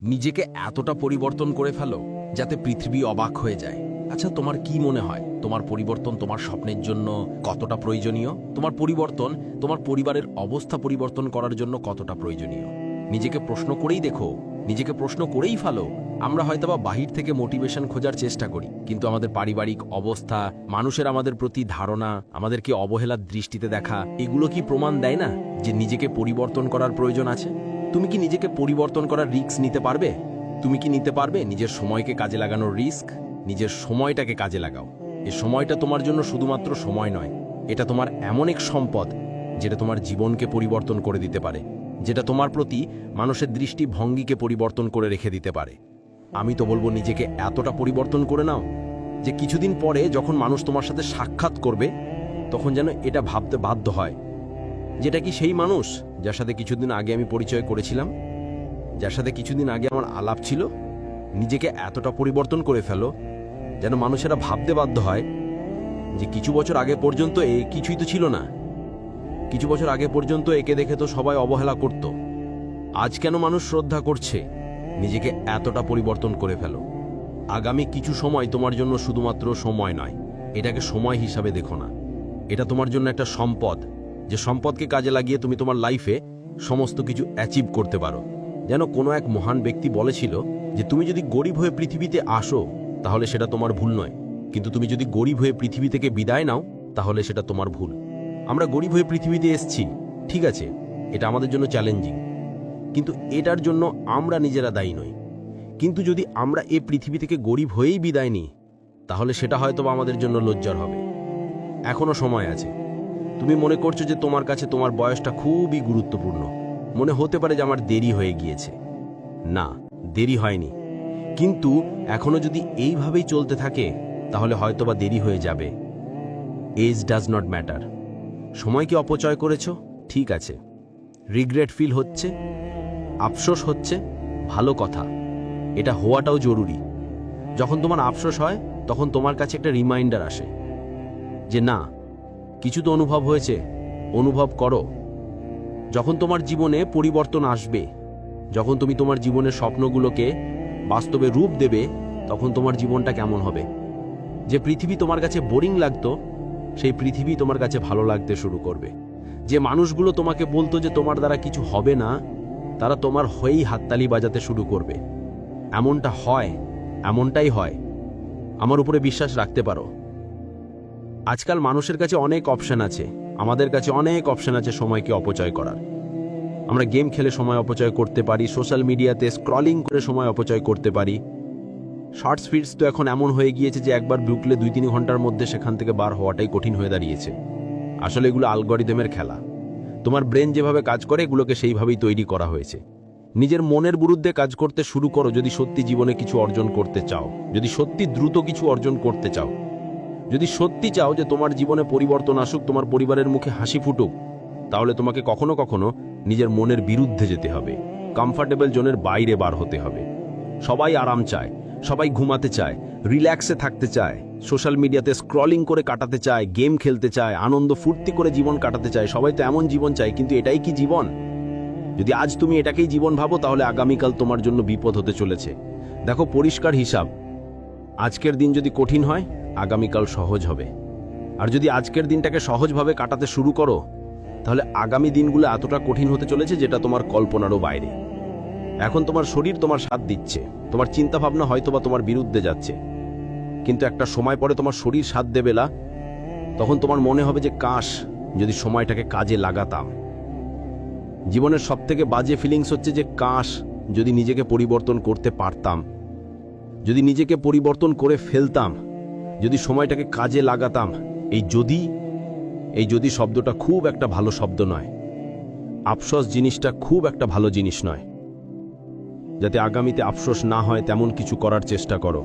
নিজেকে এতটা পরিবর্তন করে ফেলো যাতে পৃথিবী অবাক হয়ে যায়। আচ্ছা, তোমার কি মনে হয় তোমার পরিবর্তন তোমার স্বপ্নের জন্য কতটা প্রয়োজনীয়? তোমার পরিবর্তন তোমার পরিবারের অবস্থা পরিবর্তন করার জন্য কতটা প্রয়োজনীয়? নিজেকে প্রশ্ন করেই দেখো, নিজেকে প্রশ্ন করেই ফেলো। আমরা হয়তোবা বাহির থেকে মোটিভেশন খোঁজার চেষ্টা করি, কিন্তু আমাদের পারিবারিক অবস্থা, মানুষের আমাদের প্রতি ধারণা, আমাদেরকে অবহেলার দৃষ্টিতে দেখা, এগুলো কি প্রমাণ দেয় না যে নিজেকে পরিবর্তন করার প্রয়োজন আছে? তুমি কি নিজেকে পরিবর্তন করার রিস্ক নিতে পারবে? তুমি কি নিতে পারবে নিজের সময়কে কাজে লাগানোর রিস্ক? নিজের সময়টাকে কাজে লাগাও। এই সময়টা তোমার জন্য শুধুমাত্র সময় নয়, এটা তোমার এমন এক সম্পদ যেটা তোমার জীবনকে পরিবর্তন করে দিতে পারে, যেটা তোমার প্রতি মানুষের দৃষ্টিভঙ্গিকে পরিবর্তন করে রেখে দিতে পারে। আমি তো বলবো নিজেকে এতটা পরিবর্তন করে নাও যে কিছুদিন পরে যখন মানুষ তোমার সাথে সাক্ষাৎ করবে তখন যেন এটা ভাবতে বাধ্য হয়, যেটা কি সেই মানুষ যার সাথে কিছুদিন আগে আমি পরিচয় করেছিলাম, যার সাথে কিছুদিন আগে আমার আলাপ ছিল। নিজেকে এতটা পরিবর্তন করে ফেলো যেন মানুষেরা ভাবতে বাধ্য হয় যে কিছু বছর আগে পর্যন্ত কিছুই তো ছিল না, কিছু বছর আগে পর্যন্ত একে দেখে তো সবাই অবহেলা করত, আজ কেন মানুষ শ্রদ্ধা করছে? নিজেকে এতটা পরিবর্তন করে ফেলো। আগামী কিছু সময় তোমার জন্য শুধুমাত্র সময় নয়, এটাকে সময় হিসাবে দেখো না, এটা তোমার জন্য একটা সম্পদ, যে সম্পদকে কাজে লাগিয়ে তুমি তোমার লাইফে সমস্ত কিছু অ্যাচিভ করতে পারো। যেন কোনো এক মহান ব্যক্তি বলেছিল যে তুমি যদি গরিব হয়ে পৃথিবীতে আসো তাহলে সেটা তোমার ভুল নয়, কিন্তু তুমি যদি গরিব হয়ে পৃথিবী থেকে বিদায় নাও তাহলে সেটা তোমার ভুল। আমরা গরিব হয়ে পৃথিবীতে এসেছি, ঠিক আছে, এটা আমাদের জন্য চ্যালেঞ্জিং, কিন্তু এটার জন্য আমরা নিজেরা দায়ী নই। কিন্তু যদি আমরা এই পৃথিবী থেকে গরিব হয়েই বিদায় নিই তাহলে সেটা হয়তো আমাদের জন্য লজ্জার হবে। এখনো সময় আছে। তুমি মনে করছো যে তোমার কাছে তোমার বয়সটা খুবই গুরুত্বপূর্ণ, মনে হতে পারে যে আমার দেরি হয়ে গিয়েছে। না, দেরি হয়নি, কিন্তু এখনো যদি এইভাবেই চলতে থাকে তাহলে হয়তোবা দেরি হয়ে যাবে। Age does not matter. সময়কে অপচয় করেছো, ঠিক আছে, রিগ্রেট ফিল হচ্ছে, আফসোস হচ্ছে, ভালো কথা, এটা হওয়াটাও জরুরি। যখন তোমার আফসোস হয় তখন তোমার কাছে একটা রিমাইন্ডার আসে যে না, কিছু তো অনুভব হয়েছে, অনুভব করো। যখন তোমার জীবনে পরিবর্তন আসবে, যখন তুমি তোমার জীবনের স্বপ্নগুলোকে বাস্তবে রূপ দেবে, তখন তোমার জীবনটা কেমন হবে? যে পৃথিবী তোমার কাছে বোরিং লাগতো সেই পৃথিবী তোমার কাছে ভালো লাগতে শুরু করবে। যে মানুষগুলো তোমাকে বলতো যে তোমার দ্বারা কিছু হবে না, তারা তোমার হয়েই হাততালি বাজাতে শুরু করবে। এমনটা হয়, এমনটাই হয়, আমার উপরে বিশ্বাস রাখতে পারো। আজকাল মানুষের কাছে অনেক অপশন আছে, আমাদের কাছে অনেক অপশন আছে সময়কে অপচয় করার। আমরা গেম খেলে সময় অপচয় করতে পারি, সোশ্যাল মিডিয়াতে স্ক্রলিং করে সময় অপচয় করতে পারি। শর্টস ফিডস তো এখন এমন হয়ে গিয়েছে যে একবার ঢুকলে 2-3 ঘন্টার মধ্যে সেখান থেকে বার হওয়াটাই কঠিন হয়ে দাঁড়িয়েছে। আসলে এগুলো অ্যালগরিদমের খেলা। তোমার ব্রেন যেভাবে কাজ করে এগুলোকে সেইভাবেই তৈরি করা হয়েছে। নিজের মনের বিরুদ্ধে কাজ করতে শুরু করো যদি সত্যি জীবনে কিছু অর্জন করতে চাও, যদি সত্যি দ্রুত কিছু অর্জন করতে চাও, যদি সত্যি চাও যে তোমার জীবনে পরিবর্তন আসুক, তোমার পরিবারের মুখে হাসি ফুটুক, তাহলে তোমাকে কখনো কখনো নিজের মনের বিরুদ্ধে যেতে হবে, কমফর্টেবল জোনের বাইরে বার হতে হবে। সবাই আরাম চায়, সবাই ঘুমাতে চায়, রিল্যাক্সে থাকতে চায়, সোশ্যাল মিডিয়াতে স্ক্রলিং করে কাটাতে চায়, গেম খেলতে চায়, আনন্দ ফুর্তি করে জীবন কাটাতে চায়। সবাই তো এমন জীবন চায়, কিন্তু এটাই কি জীবন? যদি আজ তুমি এটাকেই জীবন ভাবো তাহলে আগামীকাল তোমার জন্য বিপদ হতে চলেছে। দেখো, পরিষ্কার হিসাব, আজকের দিন যদি কঠিন হয় আগামীকাল সহজ হবে। আর যদি আজকের দিনটাকে সহজভাবে কাটাতে শুরু করো তাহলে আগামী দিনগুলো এতটা কঠিন হতে চলেছে যেটা তোমার কল্পনারও বাইরে। এখন তোমার শরীর তোমার সাথ দিচ্ছে, তোমার চিন্তা ভাবনা হয়তোবা তোমার বিরুদ্ধে যাচ্ছে, কিন্তু একটা সময় পরে তোমার শরীর সাথ দেবে না, তখন তোমার মনে হবে যে কাশ যদি সময়টাকে কাজে লাগাতাম। জীবনের সবথেকে বাজে ফিলিংস হচ্ছে যে কাশ যদি নিজেকে পরিবর্তন করতে পারতাম, যদি নিজেকে পরিবর্তন করে ফেলতাম, যদি সময়টাকে কাজে লাগাতাম। এই যদি শব্দটা খুব একটা ভালো শব্দ নয়, আফসোস জিনিসটা খুব একটা ভালো জিনিস নয়। যাতে আগামীতে আফসোস না হয় তেমন কিছু করার চেষ্টা করো।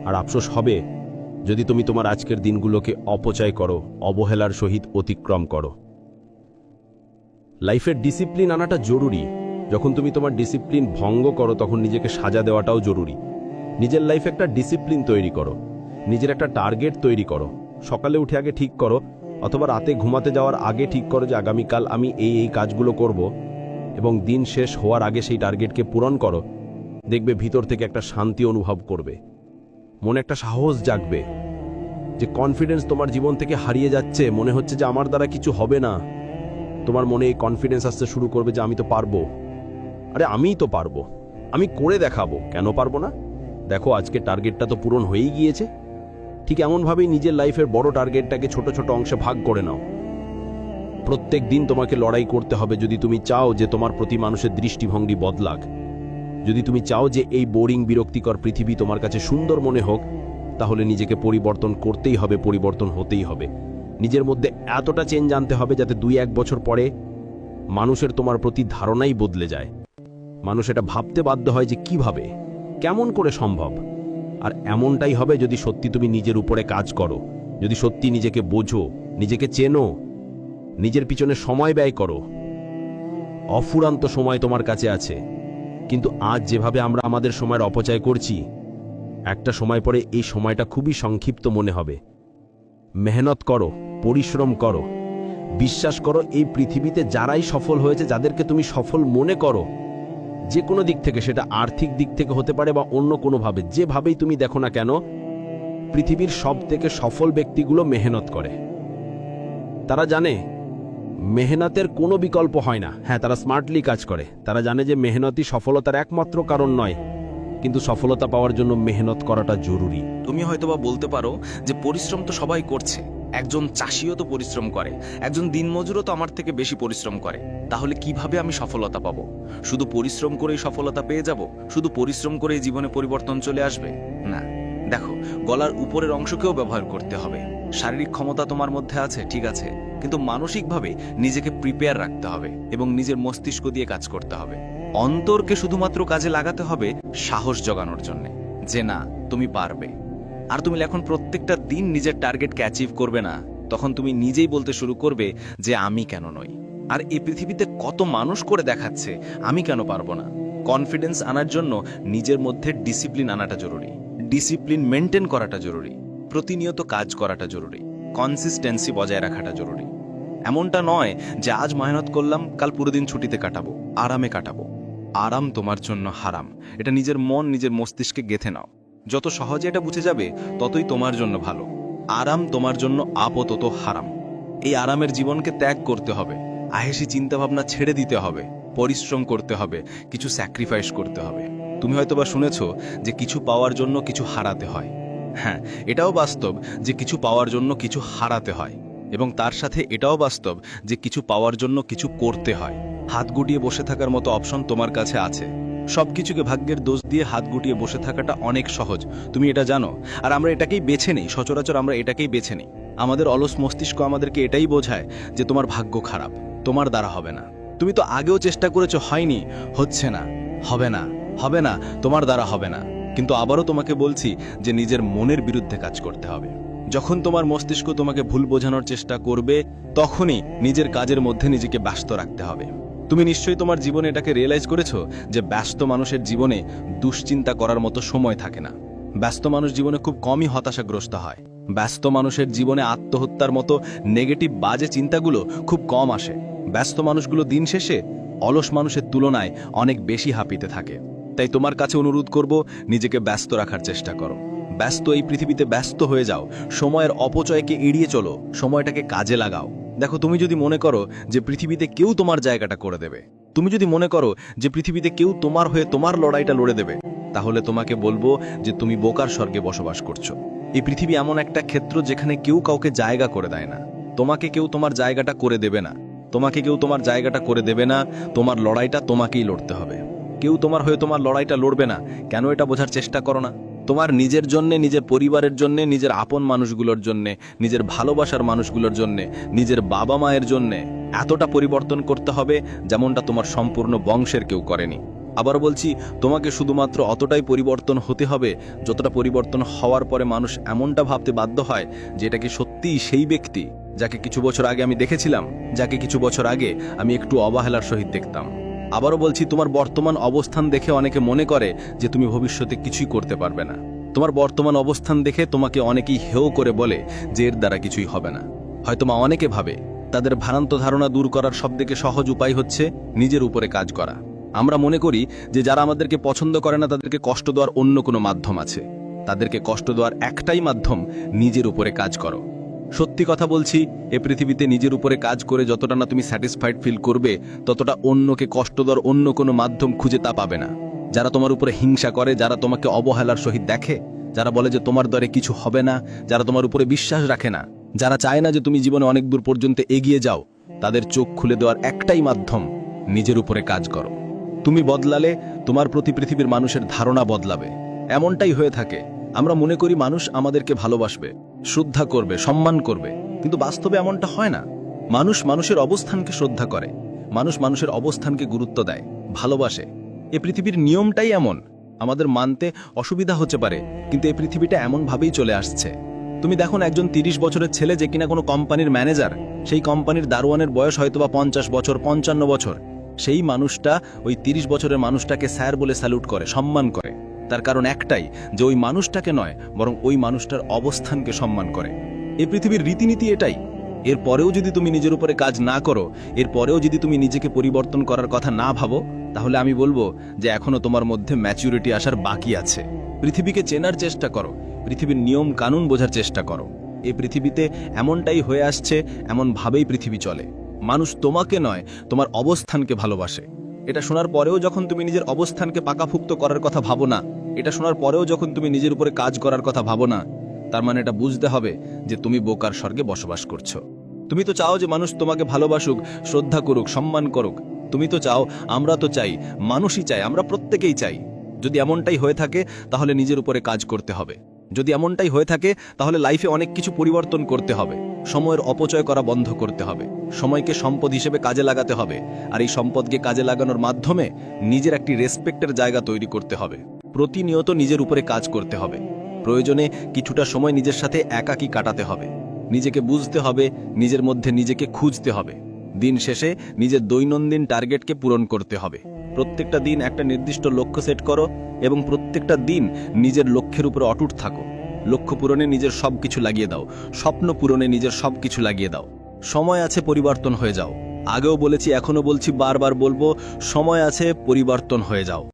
আর আফসোস হবে যদি তুমি তোমার আজকের দিনগুলোকে অপচয় করো, অবহেলার সহিত অতিক্রম করো। লাইফের ডিসিপ্লিন আনাটা জরুরি। যখন তুমি তোমার ডিসিপ্লিন ভঙ্গ করো তখন নিজেকে সাজা দেওয়াটাও জরুরি। নিজের লাইফে একটা ডিসিপ্লিন তৈরি করো, নিজের একটা টার্গেট তৈরি করো। সকালে উঠে আগে ঠিক করো, অথবা রাতে ঘুমাতে যাওয়ার আগে ঠিক করো যে আগামীকাল আমি এই কাজগুলো করব, এবং দিন শেষ হওয়ার আগে সেই টার্গেটকে পূরণ করো। দেখবে ভিতর থেকে একটা শান্তি অনুভব করবে, মনে একটা সাহস জাগবে, যে কনফিডেন্স তোমার জীবন থেকে হারিয়ে যাচ্ছে, মনে হচ্ছে যে আমার দ্বারা কিছু হবে না। তোমার মনে এই কনফিডেন্স আসতে শুরু করবে যে আমি তো পারবো, আরে আমিই তো পারবো, আমি করে দেখাবো, কেন পারবো না? দেখো আজকে টার্গেটটা তো পূরণ হয়েই গিয়েছে। ঠিক এমনভাবেই নিজের লাইফের বড় টার্গেটটাকে ছোট ছোট অংশে ভাগ করে নাও। প্রত্যেক দিন তোমাকে লড়াই করতে হবে যদি তুমি চাও যে তোমার প্রতি মানুষের দৃষ্টিভঙ্গি বদলাক। যদি তুমি চাও যে এই বোরিং বিরক্তিকর পৃথিবী তোমার কাছে সুন্দর মনে হোক, তাহলে নিজেকে পরিবর্তন করতেই হবে, পরিবর্তন হতেই হবে। নিজের মধ্যে এতটা চেঞ্জ আনতে হবে যাতে 2-1 বছর পরে মানুষের তোমার প্রতি ধারণাই বদলে যায়। মানুষ এটা ভাবতে বাধ্য হয় যে কিভাবে, কেমন করে সম্ভব। আর এমনটাই হবে যদি সত্যি তুমি নিজের উপরে কাজ করো, যদি সত্যি নিজেকে বোঝো, নিজেকে চেনো, নিজের পিছনে সময় ব্যয় করো। অফুরান্ত সময় তোমার কাছে আছে, কিন্তু আজ যেভাবে আমরা আমাদের সময়ের অপচয় করছি, একটা সময় পরে এই সময়টা খুবই সংক্ষিপ্ত মনে হবে। মেহনত করো, পরিশ্রম করো, বিশ্বাস করো এই পৃথিবীতে যারাই সফল হয়েছে, যাদেরকে তুমি সফল মনে করো, যে কোনো দিক থেকে, সেটা আর্থিক দিক থেকে হতে পারে বা অন্য কোনোভাবে, যেভাবেই তুমি দেখো না কেন, পৃথিবীর সব থেকে সফল ব্যক্তিগুলো মেহনত করে। তারা জানে মেহনতের কোনো বিকল্প হয় না। হ্যাঁ, তারা স্মার্টলি কাজ করে, তারা জানে যে মেহনতই সফলতার একমাত্র কারণ নয়, কিন্তু সফলতা পাওয়ার জন্য মেহনত করাটা জরুরি। তুমি হয়তোবা বলতে পারো যে পরিশ্রম তো সবাই করছে, একজন চাষিও তো পরিশ্রম করে, একজন দিনমজুরও তো আমার থেকে বেশি পরিশ্রম করে, তাহলে কিভাবে আমি সফলতা পাবো? শুধু পরিশ্রম করেই সফলতা পেয়ে যাব? শুধু পরিশ্রম করেই জীবনে পরিবর্তন চলে আসবে? না, দেখো, গলার উপরের অংশকেও ব্যবহার করতে হবে। শারীরিক ক্ষমতা তোমার মধ্যে আছে, ঠিক আছে, কিন্তু মানসিকভাবে নিজেকে প্রিপেয়ার রাখতে হবে এবং নিজের মস্তিষ্ক দিয়ে কাজ করতে হবে। অন্তরকে শুধুমাত্র কাজে লাগাতে হবে সাহস জগানোর জন্য, যে না, তুমি পারবে। আর তুমি এখন প্রত্যেকটা দিন নিজের টার্গেটকে অ্যাচিভ করবে না, তখন তুমি নিজেই বলতে শুরু করবে যে আমি কেন নই, আর এই পৃথিবীতে কত মানুষ করে দেখাচ্ছে, আমি কেন পারবো না। কনফিডেন্স আনার জন্য নিজের মধ্যে ডিসিপ্লিন আনাটা জরুরি, ডিসিপ্লিন মেনটেন করাটা জরুরি, প্রতিনিয়ত কাজ করাটা জরুরি, কনসিস্টেন্সি বজায় রাখাটা জরুরি। এমনটা নয় যে আজ মেহনত করলাম, কাল পুরো দিন ছুটিতে কাটাবো, আরামে কাটাবো। আরাম তোমার জন্য হারাম, এটা নিজের মন, নিজের মস্তিষ্কে গেঁথে নাও। যত সহজে এটা বুঝে যাবে, ততই তোমার জন্য ভালো। আরাম তোমার জন্য আপাতত হারাম। এই আরামের জীবনকে ত্যাগ করতে হবে, আহেসি চিন্তাভাবনা ছেড়ে দিতে হবে, পরিশ্রম করতে হবে, কিছু স্যাক্রিফাইস করতে হবে। তুমি হয়তোবা শুনেছো যে কিছু পাওয়ার জন্য কিছু হারাতে হয়। হ্যাঁ, এটাও বাস্তব যে কিছু পাওয়ার জন্য কিছু হারাতে হয়, এবং তার সাথে এটাও বাস্তব যে কিছু পাওয়ার জন্য কিছু করতে হয়। হাত গুটিয়ে বসে থাকার মতো অপশন তোমার কাছে আছে। সবকিছুকে ভাগ্যের দোষ দিয়ে হাত গুটিয়ে বসে থাকাটা অনেক সহজ, তুমি এটা জানো। আর আমরা এটাকেই বেছে নিই, সচরাচর আমরা এটাকেই বেছে নিই। আমাদের অলস মস্তিষ্ক আমাদেরকে এটাই বোঝায় যে তোমার ভাগ্য খারাপ, তোমার দ্বারা হবে না। তুমি তো আগেও চেষ্টা করেছো, হয়নি, হচ্ছে না, হবে না, হবে না, তোমার দ্বারা হবে না। কিন্তু আবারও তোমাকে বলছি যে নিজের মনের বিরুদ্ধে কাজ করতে হবে। যখন তোমার মস্তিষ্ক তোমাকে ভুল বোঝানোর চেষ্টা করবে, তখনই নিজের কাজের মধ্যে নিজেকে ব্যস্ত রাখতে হবে। তুমি নিশ্চয়ই তোমার জীবনে এটাকে রিয়েলাইজ করেছো যে ব্যস্ত মানুষের জীবনে দুশ্চিন্তা করার মতো সময় থাকে না। ব্যস্ত মানুষ জীবনে খুব কমই হতাশাগ্রস্ত হয়। ব্যস্ত মানুষের জীবনে আত্মহত্যার মতো নেগেটিভ বাজে চিন্তাগুলো খুব কম আসে। ব্যস্ত মানুষগুলো দিন শেষে অলস মানুষের তুলনায় অনেক বেশি হাঁপিতে থাকে। তাই তোমার কাছে অনুরোধ করব, নিজেকে ব্যস্ত রাখার চেষ্টা করো। ব্যস্ত এই পৃথিবীতে ব্যস্ত হয়ে যাও, সময়ের অপচয়কে এড়িয়ে চলো, সময়টাকে কাজে লাগাও। দেখো, তুমি যদি মনে করো যে পৃথিবীতে কেউ তোমার জায়গাটা করে দেবে, তুমি যদি মনে করো যে পৃথিবীতে কেউ তোমার হয়ে তোমার লড়াইটা লড়ে দেবে, তাহলে তোমাকে বলবো যে তুমি বোকার স্বর্গে বসবাস করছো। এই পৃথিবী এমন একটা ক্ষেত্র যেখানে কেউ কাউকে জায়গা করে দেয় না। তোমাকে কেউ তোমার জায়গাটা করে দেবে না, তোমাকে কেউ তোমার জায়গাটা করে দেবে না। তোমার লড়াইটা তোমাকেই লড়তে হবে। কেউ তোমার হয়ে তোমার লড়াইটা লড়বে না। কেন এটা বোঝার চেষ্টা করো না? তোমার নিজের জন্যে, নিজের পরিবারের জন্যে, নিজের আপন মানুষগুলোর জন্যে, নিজের ভালোবাসার মানুষগুলোর জন্যে, নিজের বাবা মায়ের জন্যে এতটা পরিবর্তন করতে হবে যেমনটা তোমার সম্পূর্ণ বংশের কেউ করেনি। আবার বলছি, তোমাকে শুধুমাত্র অতটাই পরিবর্তন হতে হবে যতটা পরিবর্তন হওয়ার পরে মানুষ এমনটা ভাবতে বাধ্য হয় যে এটা কি সত্যিই সেই ব্যক্তি যাকে কিছু বছর আগে আমি দেখেছিলাম, যাকে কিছু বছর আগে আমি একটু অবহেলার সহিত দেখতাম। আবারও বলছি, তোমার বর্তমান অবস্থান দেখে অনেকে মনে করে যে তুমি ভবিষ্যতে কিছুই করতে পারবে না। তোমার বর্তমান অবস্থান দেখে তোমাকে অনেকেই হেয় করে বলে যে এর দ্বারা কিছুই হবে না। হয়তোবা অনেকে ভাবে তাদের ভ্রান্ত ধারণা দূর করার সবথেকে সহজ উপায় হচ্ছে নিজের উপরে কাজ করা। আমরা মনে করি যে যারা আমাদেরকে পছন্দ করে না তাদেরকে কষ্ট দেওয়ার অন্য কোনো মাধ্যম আছে। তাদেরকে কষ্ট দেওয়ার একটাই মাধ্যম, নিজের উপরে কাজ করো। সত্যি কথা বলছি, এ পৃথিবীতে নিজের উপরে কাজ করে যতটা না তুমি স্যাটিসফাইড ফিল করবে, ততটা অন্যকে কষ্ট দেওয়ার অন্য কোনো মাধ্যম খুঁজে তা পাবে না। যারা তোমার উপরে হিংসা করে, যারা তোমাকে অবহেলার সহিত দেখে, যারা বলে যে তোমার দ্বারে কিছু হবে না, যারা তোমার উপরে বিশ্বাস রাখে না, যারা চায় না যে তুমি জীবনে অনেক দূর পর্যন্ত এগিয়ে যাও, তাদের চোখ খুলে দেওয়ার একটাই মাধ্যম, নিজের উপরে কাজ করো। তুমি বদলালে তোমার প্রতি পৃথিবীর মানুষের ধারণা বদলাবে। এমনটাই হয়ে থাকে, আমরা মনে করি মানুষ আমাদেরকে ভালোবাসবে, শ্রদ্ধা করবে, সম্মান করবে, কিন্তু বাস্তবে এমনটা হয় না। মানুষ মানুষের অবস্থানকে শ্রদ্ধা করে, মানুষ মানুষের অবস্থানকে গুরুত্ব দেয়, ভালোবাসে। এ পৃথিবীর নিয়মটাই এমন। আমাদের মানতে অসুবিধা হতে পারে, কিন্তু এই পৃথিবীটা এমনভাবেই চলে আসছে। তুমি দেখো না, একজন 30 বছরের ছেলে যে কিনা কোনো কোম্পানির ম্যানেজার, সেই কোম্পানির দারোয়ানের বয়স হয়তোবা 50 বছর, 55 বছর, সেই মানুষটা ওই 30 বছরের মানুষটাকে স্যার বলে স্যালুট করে, সম্মান করে। তার কারণ একটাই, যে ওই মানুষটাকে নয়, বরং ওই মানুষটার অবস্থানকে সম্মান করে। এই পৃথিবীর রীতিনীতি এটাই। এরপরেও যদি তুমি নিজের উপরে কাজ না করো, এরপরেও যদি তুমি নিজেকে পরিবর্তন করার কথা না ভাবো, তাহলে আমি বলবো যে এখনো তোমার মধ্যে ম্যাচুরিটি আসার বাকি আছে। পৃথিবীকে চেনার চেষ্টা করো, পৃথিবীর নিয়ম কানুন বোঝার চেষ্টা করো। এই পৃথিবীতে এমনটাই হয়ে আসছে, এমনভাবেই পৃথিবী চলে। মানুষ তোমাকে নয়, তোমার অবস্থানকে ভালোবাসে। এটা শোনার পরেও যখন তুমি নিজের অবস্থানকে পাকাভুক্ত করার কথা ভাবো না, এটা শোনার পরেও যখন তুমি নিজের উপরে কাজ করার কথা ভাবো না, তার মানে এটা বুঝতে হবে যে তুমি বোকার স্বর্গে বসবাস করছো। তুমি তো চাও যে মানুষ তোমাকে ভালোবাসুক, শ্রদ্ধা করুক, সম্মান করুক। তুমি তো চাও, আমরা তো চাই, মানুষই চাই, আমরা প্রত্যেকেই চাই। যদি এমনটাই হয়ে থাকে, তাহলে নিজের উপরে কাজ করতে হবে। যদি এমনটাই হয়ে থাকে, তাহলে লাইফে অনেক কিছু পরিবর্তন করতে হবে। সময়ের অপচয় করা বন্ধ করতে হবে, সময়কে সম্পদ হিসেবে কাজে লাগাতে হবে, আর এই সম্পদকে কাজে লাগানোর মাধ্যমে নিজের একটি রেসপেক্টের জায়গা তৈরি করতে হবে। প্রতিনিয়ত নিজের উপরে কাজ করতে হবে। প্রয়োজনে কিছুটা সময় নিজের সাথে একাকী কাটাতে হবে। নিজেকে বুঝতে হবে, নিজের মধ্যে নিজেকে খুঁজতে হবে। দিন শেষে নিজের দৈনন্দিন টার্গেটকে পূরণ করতে হবে। প্রত্যেকটা দিন একটা নির্দিষ্ট লক্ষ্য সেট করো এবং প্রত্যেকটা দিন নিজের লক্ষ্যের উপরে অটুট থাকো। লক্ষ্য পূরণে নিজের সবকিছু লাগিয়ে দাও, স্বপ্ন পূরণে নিজের সবকিছু লাগিয়ে দাও। সময় আছে, পরিবর্তন হয়ে যাও। আগেও বলেছি, এখনো বলছি, বারবার বলবো, সময় আছে, পরিবর্তন হয়ে যাও।